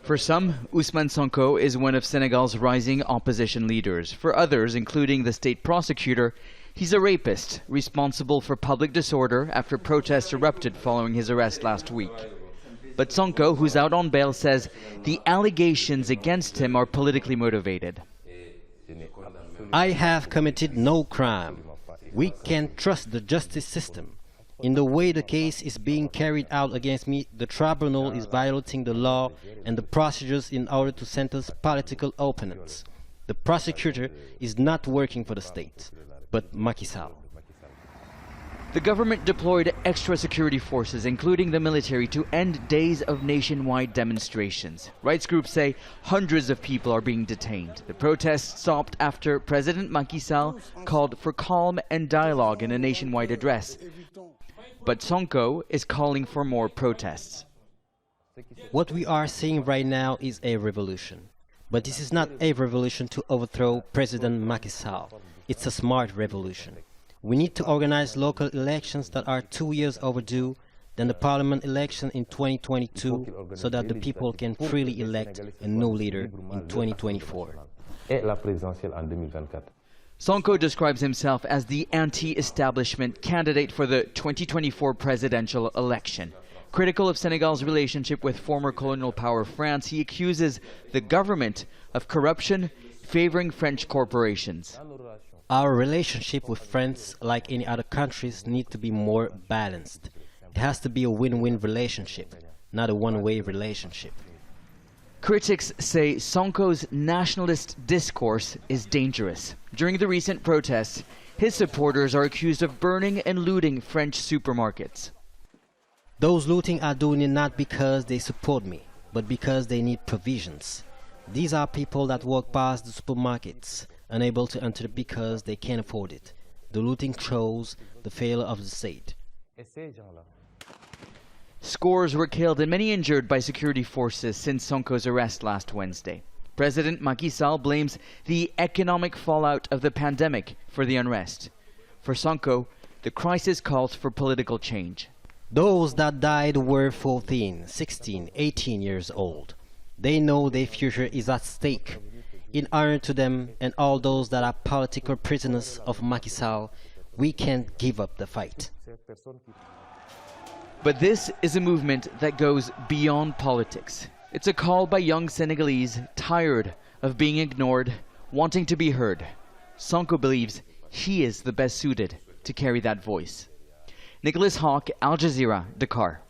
For some, Ousmane Sonko is one of Senegal's rising opposition leaders. For others, including the state prosecutor, he's a rapist responsible for public disorder after protests erupted following his arrest last week. But Sonko, who's out on bail, says the allegations against him are politically motivated. I have committed no crime. We can trust the justice system. In the way the case is being carried out against me, the tribunal is violating the law and the procedures in order to sentence political opponents. The prosecutor is not working for the state, but Macky Sall. The government deployed extra security forces, including the military, to end days of nationwide demonstrations. Rights groups say hundreds of people are being detained. The protests stopped after President Macky Sall called for calm and dialogue in a nationwide address. But Sonko is calling for more protests. What we are seeing right now is a revolution. But this is not a revolution to overthrow President Macky Sall. It's a smart revolution. We need to organize local elections that are 2 years overdue, then the parliament election in 2022, so that the people can freely elect a new leader in 2024. Sonko describes himself as the anti-establishment candidate for the 2024 presidential election. Critical of Senegal's relationship with former colonial power France, he accuses the government of corruption, favoring French corporations. Our relationship with France, like any other countries, needs to be more balanced. It has to be a win-win relationship, not a one-way relationship. Critics say Sonko's nationalist discourse is dangerous. During the recent protests, his supporters are accused of burning and looting French supermarkets. Those looting are doing it not because they support me, but because they need provisions. These are people that walk past the supermarkets, unable to enter because they can't afford it. The looting shows the failure of the state. Scores were killed and many injured by security forces since Sonko's arrest last Wednesday. President Macky Sall blames the economic fallout of the pandemic for the unrest. For Sonko, the crisis calls for political change. Those that died were 14, 16, 18 years old. They know their future is at stake. In honor to them and all those that are political prisoners of Macky Sall, we can't give up the fight. But this is a movement that goes beyond politics. It's a call by young Senegalese tired of being ignored, wanting to be heard. Sonko believes he is the best suited to carry that voice. Nicolas, Haque, Jazeera, Dakar.